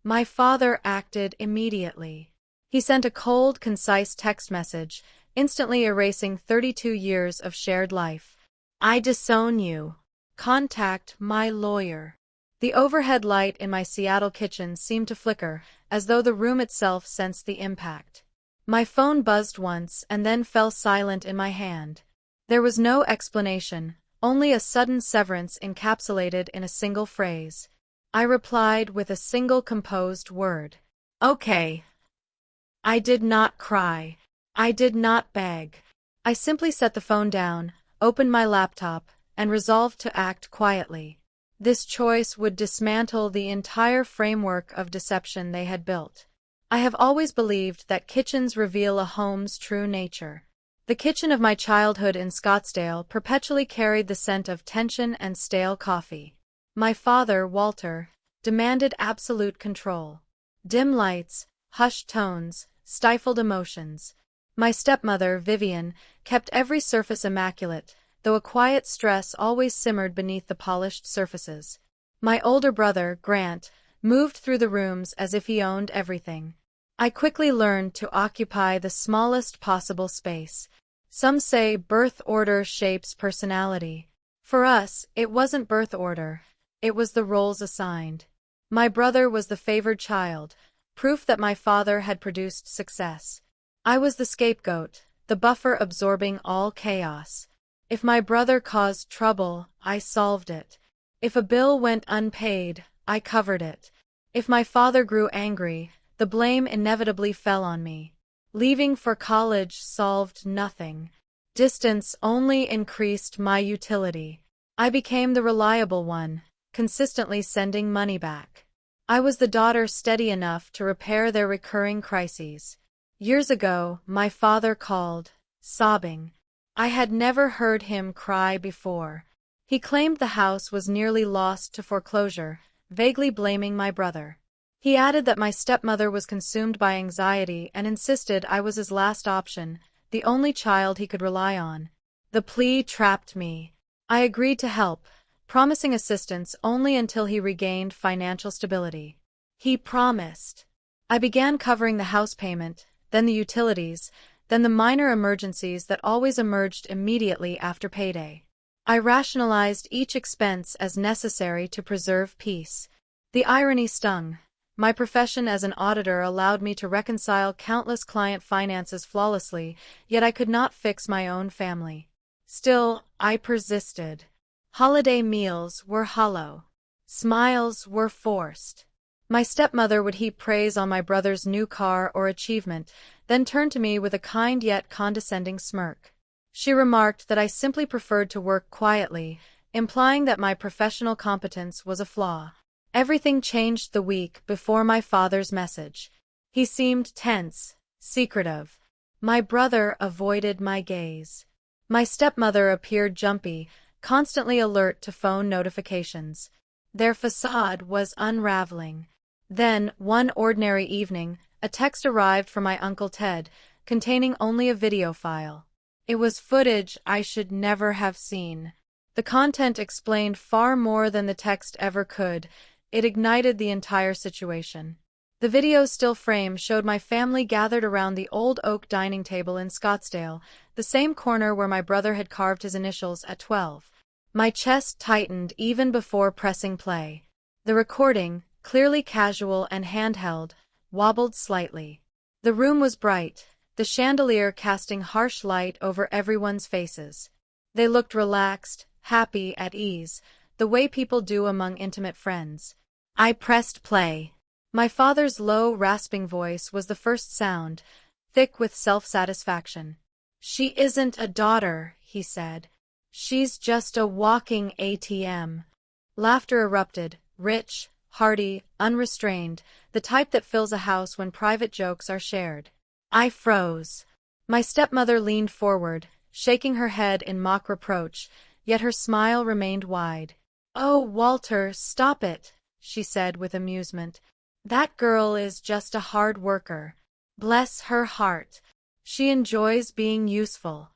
My father acted immediately. He sent a cold, concise text message, instantly erasing 32 years of shared life. I disown you. Contact my lawyer. The overhead light in my Seattle kitchen seemed to flicker, as though the room itself sensed the impact. My phone buzzed once and then fell silent in my hand. There was no explanation, only a sudden severance encapsulated in a single phrase. I replied with a single composed word. Okay. I did not cry. I did not beg. I simply set the phone down, opened my laptop, and resolved to act quietly. This choice would dismantle the entire framework of deception they had built. I have always believed that kitchens reveal a home's true nature. The kitchen of my childhood in Scottsdale perpetually carried the scent of tension and stale coffee. My father, Walter, demanded absolute control. Dim lights, hushed tones, stifled emotions. My stepmother, Vivian, kept every surface immaculate, though a quiet stress always simmered beneath the polished surfaces. My older brother, Grant, moved through the rooms as if he owned everything. I quickly learned to occupy the smallest possible space. Some say birth order shapes personality. For us, it wasn't birth order. It was the roles assigned. My brother was the favored child, proof that my father had produced success. I was the scapegoat, the buffer absorbing all chaos. If my brother caused trouble, I solved it. If a bill went unpaid, I covered it. If my father grew angry, the blame inevitably fell on me. Leaving for college solved nothing. Distance only increased my utility. I became the reliable one, consistently sending money back. I was the daughter steady enough to repair their recurring crises. Years ago, my father called, sobbing. I had never heard him cry before. He claimed the house was nearly lost to foreclosure, vaguely blaming my brother. He added that my stepmother was consumed by anxiety and insisted I was his last option, the only child he could rely on. The plea trapped me. I agreed to help, promising assistance only until he regained financial stability. He promised. I began covering the house payment, then the utilities, then the minor emergencies that always emerged immediately after payday. I rationalized each expense as necessary to preserve peace. The irony stung. My profession as an auditor allowed me to reconcile countless client finances flawlessly, yet I could not fix my own family. Still, I persisted. Holiday meals were hollow. Smiles were forced. My stepmother would heap praise on my brother's new car or achievement, then turn to me with a kind yet condescending smirk. She remarked that I simply preferred to work quietly, implying that my professional competence was a flaw. Everything changed the week before my father's message. He seemed tense, secretive. My brother avoided my gaze. My stepmother appeared jumpy, constantly alert to phone notifications. Their facade was unraveling. Then, one ordinary evening, a text arrived from my Uncle Ted, containing only a video file. It was footage I should never have seen. The content explained far more than the text ever could. It ignited the entire situation. The video's still frame showed my family gathered around the old oak dining table in Scottsdale, the same corner where my brother had carved his initials at 12. My chest tightened even before pressing play. The recording, clearly casual and handheld, wobbled slightly. The room was bright, the chandelier casting harsh light over everyone's faces. They looked relaxed, happy, at ease, the way people do among intimate friends. I pressed play. My father's low, rasping voice was the first sound, thick with self-satisfaction. She isn't a daughter, he said. She's just a walking ATM. Laughter erupted, rich, hearty, unrestrained, the type that fills a house when private jokes are shared. I froze. My stepmother leaned forward, shaking her head in mock reproach, yet her smile remained wide. Oh, Walter, stop it, she said with amusement. That girl is just a hard worker. Bless her heart. She enjoys being useful.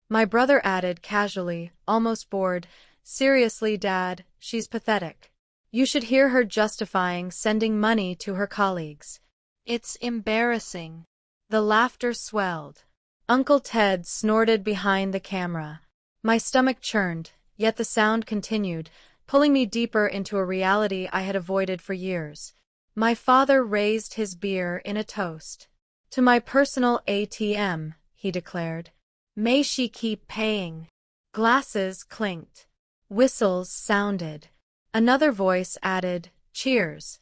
My brother added casually, almost bored, seriously, Dad, she's pathetic. You should hear her justifying sending money to her colleagues. It's embarrassing. The laughter swelled. Uncle Ted snorted behind the camera. My stomach churned, yet the sound continued, pulling me deeper into a reality I had avoided for years. My father raised his beer in a toast. To my personal ATM, he declared. May she keep paying. Glasses clinked. Whistles sounded. Another voice added, cheers.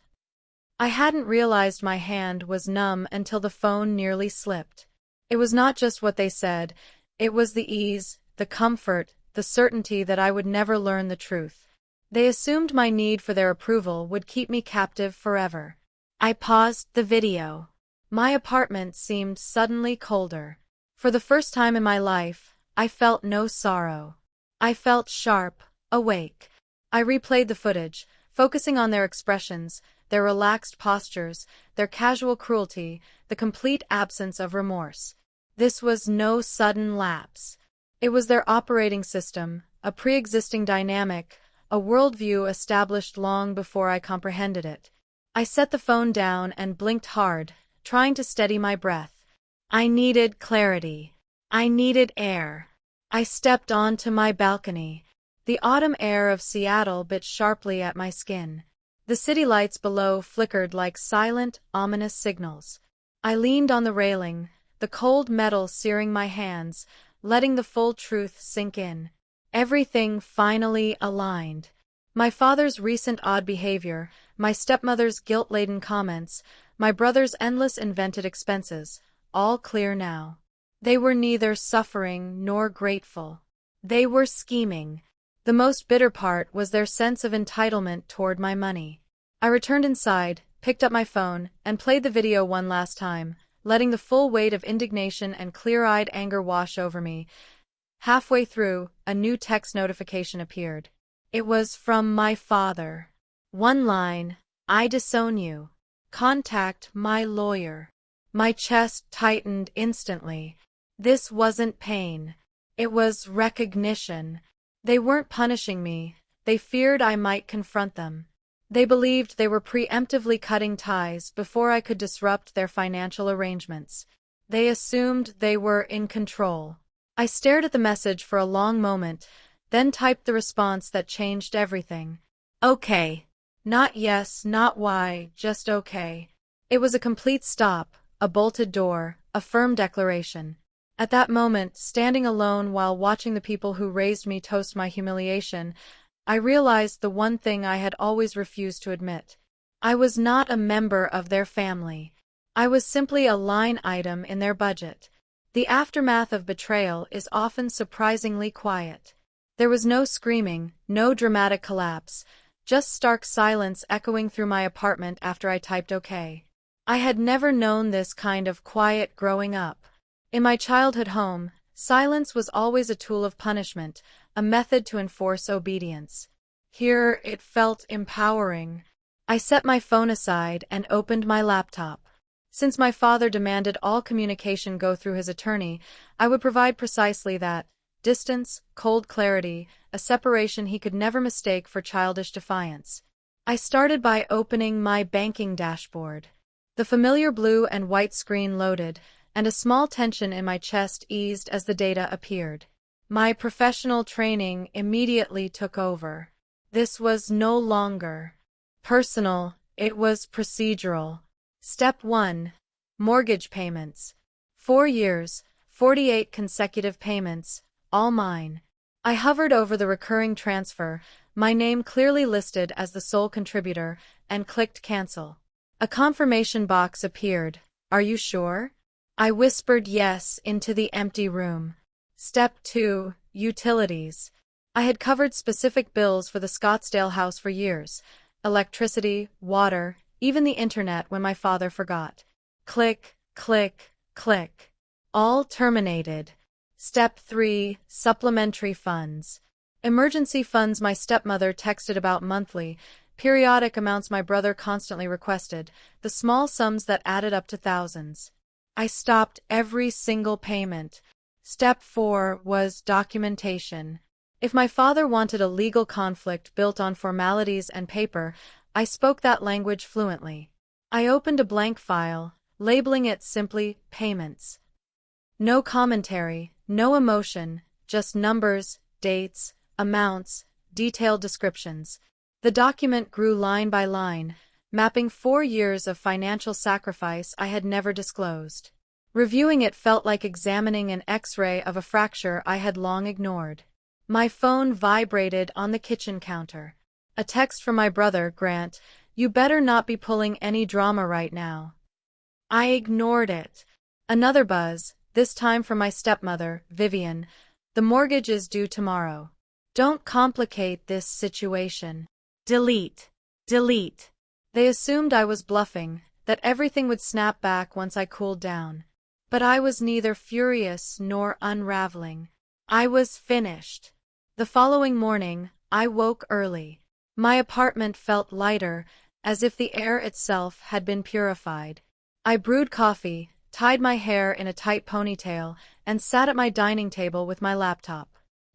I hadn't realized my hand was numb until the phone nearly slipped. It was not just what they said, it was the ease, the comfort, the certainty that I would never learn the truth. They assumed my need for their approval would keep me captive forever. I paused the video. My apartment seemed suddenly colder. For the first time in my life, I felt no sorrow. I felt sharp, awake. I replayed the footage, focusing on their expressions, their relaxed postures, their casual cruelty, the complete absence of remorse. This was no sudden lapse. It was their operating system, a pre-existing dynamic, a worldview established long before I comprehended it. I set the phone down and blinked hard, trying to steady my breath. I needed clarity. I needed air. I stepped onto my balcony. The autumn air of Seattle bit sharply at my skin. The city lights below flickered like silent, ominous signals. I leaned on the railing, the cold metal searing my hands, letting the full truth sink in. Everything finally aligned. My father's recent odd behavior, my stepmother's guilt-laden comments, my brother's endless invented expenses, all clear now. They were neither suffering nor grateful. They were scheming. The most bitter part was their sense of entitlement toward my money. I returned inside, picked up my phone, and played the video one last time, letting the full weight of indignation and clear-eyed anger wash over me. Halfway through, a new text notification appeared. It was from my father. One line, I disown you. Contact my lawyer. My chest tightened instantly. This wasn't pain. It was recognition. They weren't punishing me. They feared I might confront them. They believed they were preemptively cutting ties before I could disrupt their financial arrangements. They assumed they were in control. I stared at the message for a long moment, then typed the response that changed everything. Okay. Not yes, not why, just okay. It was a complete stop, a bolted door, a firm declaration. At that moment, standing alone while watching the people who raised me toast my humiliation, I realized the one thing I had always refused to admit. I was not a member of their family. I was simply a line item in their budget. The aftermath of betrayal is often surprisingly quiet. There was no screaming, no dramatic collapse, just stark silence echoing through my apartment after I typed OK. I had never known this kind of quiet growing up. In my childhood home, silence was always a tool of punishment, a method to enforce obedience. Here, it felt empowering. I set my phone aside and opened my laptop. Since my father demanded all communication go through his attorney, I would provide precisely that: distance, cold clarity, a separation he could never mistake for childish defiance. I started by opening my banking dashboard. The familiar blue and white screen loaded, and a small tension in my chest eased as the data appeared. My professional training immediately took over. This was no longer personal, it was procedural. Step 1. Mortgage payments. 4 years, 48 consecutive payments, all mine. I hovered over the recurring transfer, my name clearly listed as the sole contributor, and clicked cancel. A confirmation box appeared. Are you sure? I whispered yes into the empty room. Step 2. Utilities. I had covered specific bills for the Scottsdale house for years. Electricity, water, even the internet when my father forgot. Click, click, click. All terminated. Step 3. Supplementary funds. Emergency funds my stepmother texted about monthly, periodic amounts my brother constantly requested, the small sums that added up to thousands. I stopped every single payment. Step 4 was documentation. If my father wanted a legal conflict built on formalities and paper, I spoke that language fluently. I opened a blank file, labeling it simply payments. No commentary, no emotion, just numbers, dates, amounts, detailed descriptions. The document grew line by line, mapping 4 years of financial sacrifice I had never disclosed. Reviewing it felt like examining an X-ray of a fracture I had long ignored. My phone vibrated on the kitchen counter. A text from my brother, Grant. "You better not be pulling any drama right now." I ignored it. Another buzz, this time from my stepmother, Vivian. "The mortgage is due tomorrow. Don't complicate this situation." Delete. Delete. They assumed I was bluffing, that everything would snap back once I cooled down. But I was neither furious nor unraveling. I was finished. The following morning, I woke early. My apartment felt lighter, as if the air itself had been purified. I brewed coffee, tied my hair in a tight ponytail, and sat at my dining table with my laptop.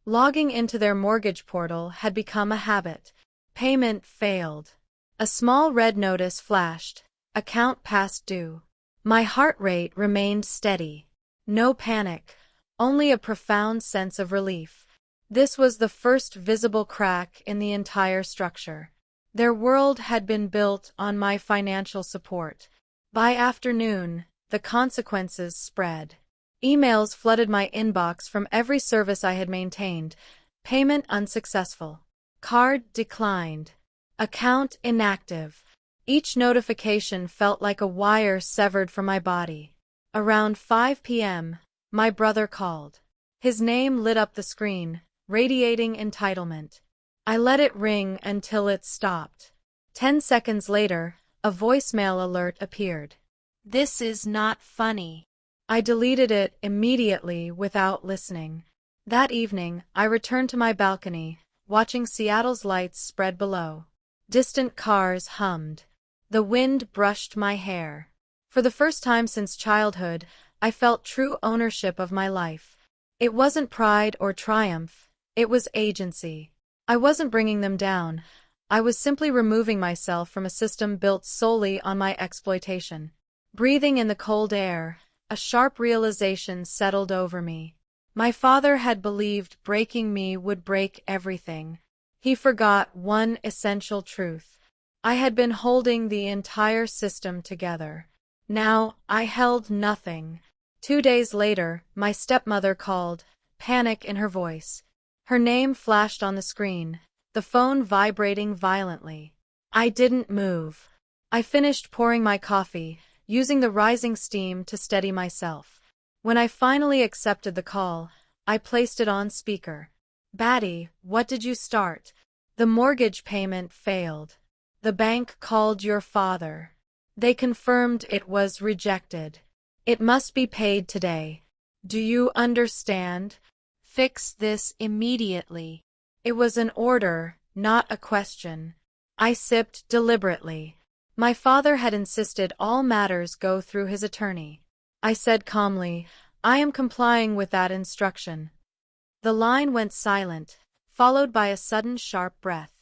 Logging into their mortgage portal had become a habit. Payment failed. A small red notice flashed. Account past due. My heart rate remained steady. No panic, only a profound sense of relief. This was the first visible crack in the entire structure. Their world had been built on my financial support. By afternoon, the consequences spread. Emails flooded my inbox from every service I had maintained. Payment unsuccessful. Card declined. Account inactive. Each notification felt like a wire severed from my body. Around 5 p.m., my brother called. His name lit up the screen, radiating entitlement. I let it ring until it stopped. 10 seconds later, a voicemail alert appeared. "This is not funny." I deleted it immediately without listening. That evening, I returned to my balcony, watching Seattle's lights spread below. Distant cars hummed. The wind brushed my hair. For the first time since childhood, I felt true ownership of my life. It wasn't pride or triumph, it was agency. I wasn't bringing them down. I was simply removing myself from a system built solely on my exploitation. Breathing in the cold air, a sharp realization settled over me. My father had believed breaking me would break everything. He forgot one essential truth. I had been holding the entire system together. Now, I held nothing. 2 days later, my stepmother called, panic in her voice. Her name flashed on the screen, the phone vibrating violently. I didn't move. I finished pouring my coffee, using the rising steam to steady myself. When I finally accepted the call, I placed it on speaker. "Batty, what did you start?" "The mortgage payment failed. The bank called your father. They confirmed it was rejected. It must be paid today. Do you understand? Fix this immediately." It was an order, not a question. I sipped deliberately. My father had insisted all matters go through his attorney. I said calmly, "I am complying with that instruction." The line went silent, followed by a sudden sharp breath.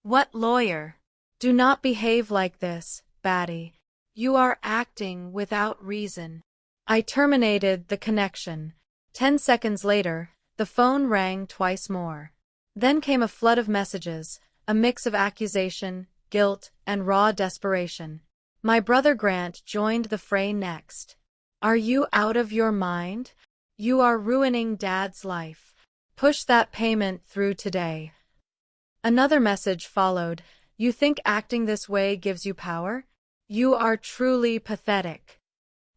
"What lawyer? Do not behave like this, Batty. You are acting without reason." I terminated the connection. 10 seconds later, the phone rang twice more. Then came a flood of messages, a mix of accusation, guilt, and raw desperation. My brother Grant joined the fray next. "Are you out of your mind? You are ruining Dad's life. Push that payment through today." Another message followed. "You think acting this way gives you power? You are truly pathetic."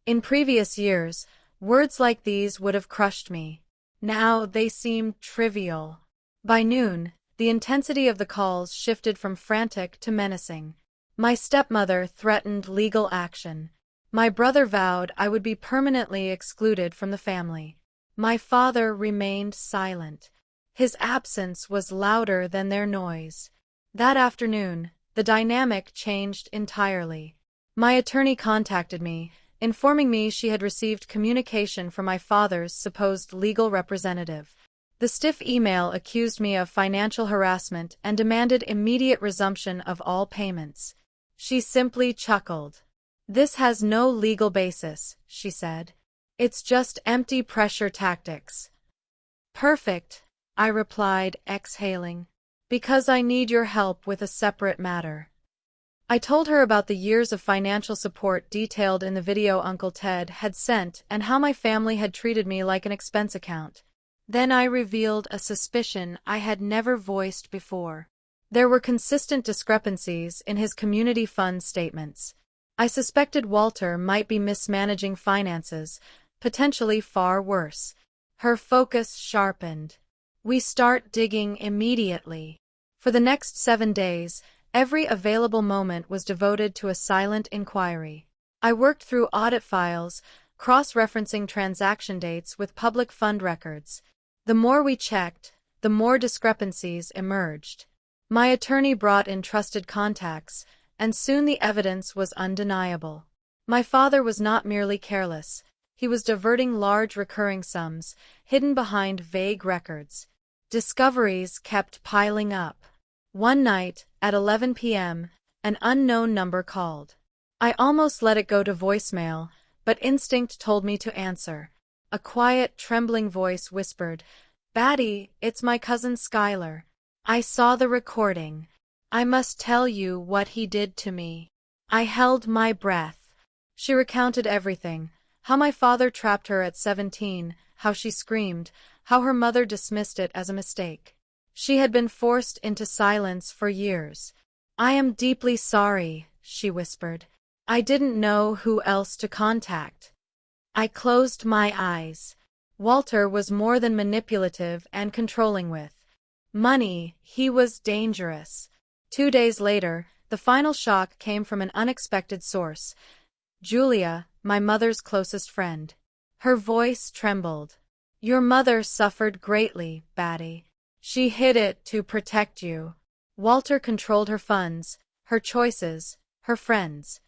In previous years, words like these would have crushed me. Now they seemed trivial. By noon, the intensity of the calls shifted from frantic to menacing. My stepmother threatened legal action. My brother vowed I would be permanently excluded from the family. My father remained silent. His absence was louder than their noise. That afternoon, the dynamic changed entirely. My attorney contacted me, informing me she had received communication from my father's supposed legal representative. The stiff email accused me of financial harassment and demanded immediate resumption of all payments. She simply chuckled. "This has no legal basis," she said. "It's just empty pressure tactics." "Perfect," I replied, exhaling. "Because I need your help with a separate matter." I told her about the years of financial support detailed in the video Uncle Ted had sent and how my family had treated me like an expense account. Then I revealed a suspicion I had never voiced before. There were consistent discrepancies in his community fund statements. I suspected Walter might be mismanaging finances, potentially far worse. Her focus sharpened. "We start digging immediately." For the next 7 days, every available moment was devoted to a silent inquiry. I worked through audit files, cross-referencing transaction dates with public fund records. The more we checked, the more discrepancies emerged. My attorney brought in trusted contacts, and soon the evidence was undeniable. My father was not merely careless. He was diverting large recurring sums, hidden behind vague records. Discoveries kept piling up. One night, at 11 p.m., an unknown number called. I almost let it go to voicemail, but instinct told me to answer. A quiet, trembling voice whispered, "Batty, it's my cousin Skylar. I saw the recording. I must tell you what he did to me." I held my breath. She recounted everything. How my father trapped her at 17, how she screamed, how her mother dismissed it as a mistake. She had been forced into silence for years. "I am deeply sorry," she whispered. "I didn't know who else to contact." I closed my eyes. Walter was more than manipulative and controlling with money. He was dangerous. 2 days later, the final shock came from an unexpected source. Julia, my mother's closest friend. Her voice trembled. "Your mother suffered greatly, Batty. She hid it to protect you. Walter controlled her funds, her choices, her friends.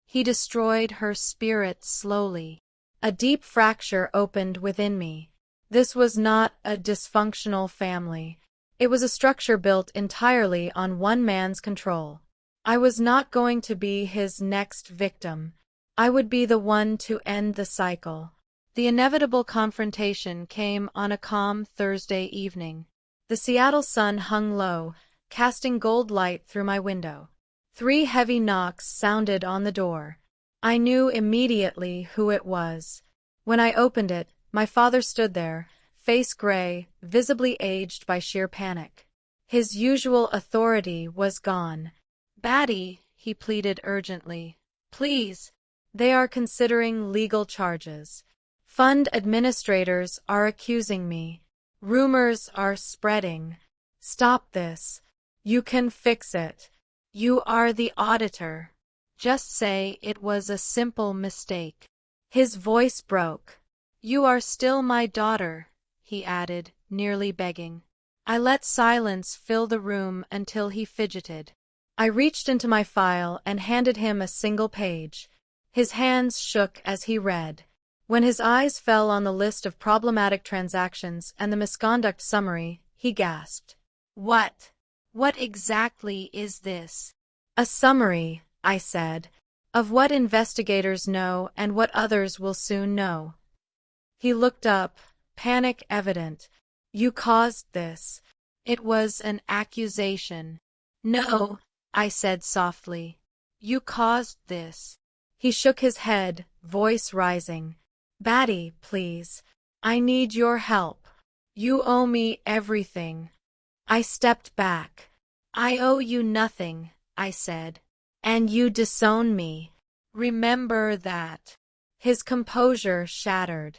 He destroyed her spirit slowly." A deep fracture opened within me. This was not a dysfunctional family. It was a structure built entirely on one man's control. I was not going to be his next victim. I would be the one to end the cycle. The inevitable confrontation came on a calm Thursday evening. The Seattle sun hung low, casting gold light through my window. 3 heavy knocks sounded on the door. I knew immediately who it was. When I opened it, my father stood there, face gray, visibly aged by sheer panic. His usual authority was gone. "Batty," he pleaded urgently. "Please. They are considering legal charges. Fund administrators are accusing me. Rumors are spreading. Stop this. You can fix it. You are the auditor. Just say it was a simple mistake." His voice broke. "You are still my daughter," he added, nearly begging. I let silence fill the room until he fidgeted. I reached into my file and handed him a single page. His hands shook as he read. When his eyes fell on the list of problematic transactions and the misconduct summary, he gasped. "What? What exactly is this?" "A summary," I said, "of what investigators know and what others will soon know." He looked up, panic evident. "You caused this." It was an accusation. "No," I said softly. "You caused this." He shook his head, voice rising. "Batty, please. I need your help. You owe me everything." I stepped back. "I owe you nothing," I said. "And you disown me. Remember that." His composure shattered.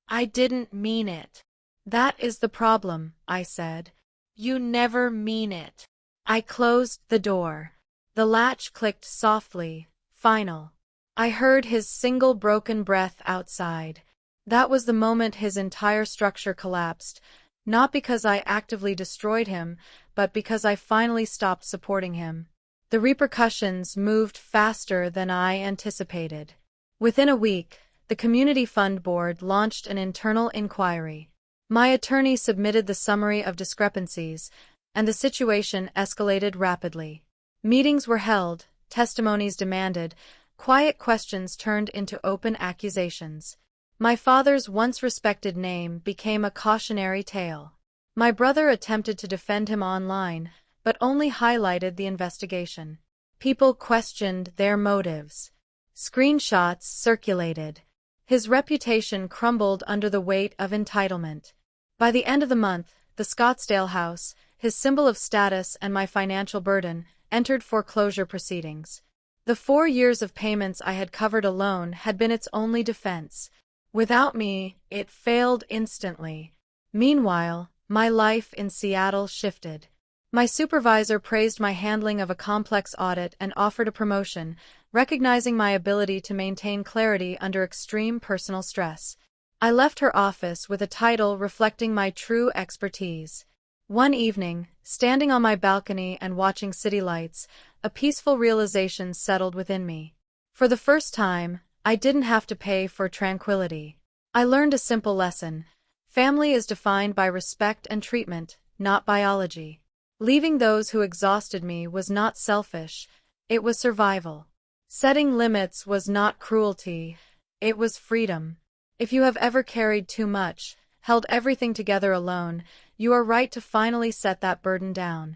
"I didn't mean it." "That is the problem," I said. "You never mean it." I closed the door. The latch clicked softly, final. I heard his single broken breath outside. That was the moment his entire structure collapsed, not because I actively destroyed him, but because I finally stopped supporting him. The repercussions moved faster than I anticipated. Within a week, the Community Fund Board launched an internal inquiry. My attorney submitted the summary of discrepancies, and the situation escalated rapidly. Meetings were held, testimonies demanded, quiet questions turned into open accusations. My father's once respected name became a cautionary tale. My brother attempted to defend him online, but only highlighted the investigation. People questioned their motives. Screenshots circulated. His reputation crumbled under the weight of entitlement. By the end of the month, the Scottsdale house, his symbol of status and my financial burden, entered foreclosure proceedings. The 4 years of payments I had covered alone had been its only defense. Without me, it failed instantly. Meanwhile, my life in Seattle shifted. My supervisor praised my handling of a complex audit and offered a promotion, recognizing my ability to maintain clarity under extreme personal stress. I left her office with a title reflecting my true expertise. One evening, standing on my balcony and watching city lights, a peaceful realization settled within me. For the first time, I didn't have to pay for tranquility. I learned a simple lesson. Family is defined by respect and treatment, not biology. Leaving those who exhausted me was not selfish, it was survival. Setting limits was not cruelty, it was freedom. If you have ever carried too much, held everything together alone, you are right to finally set that burden down.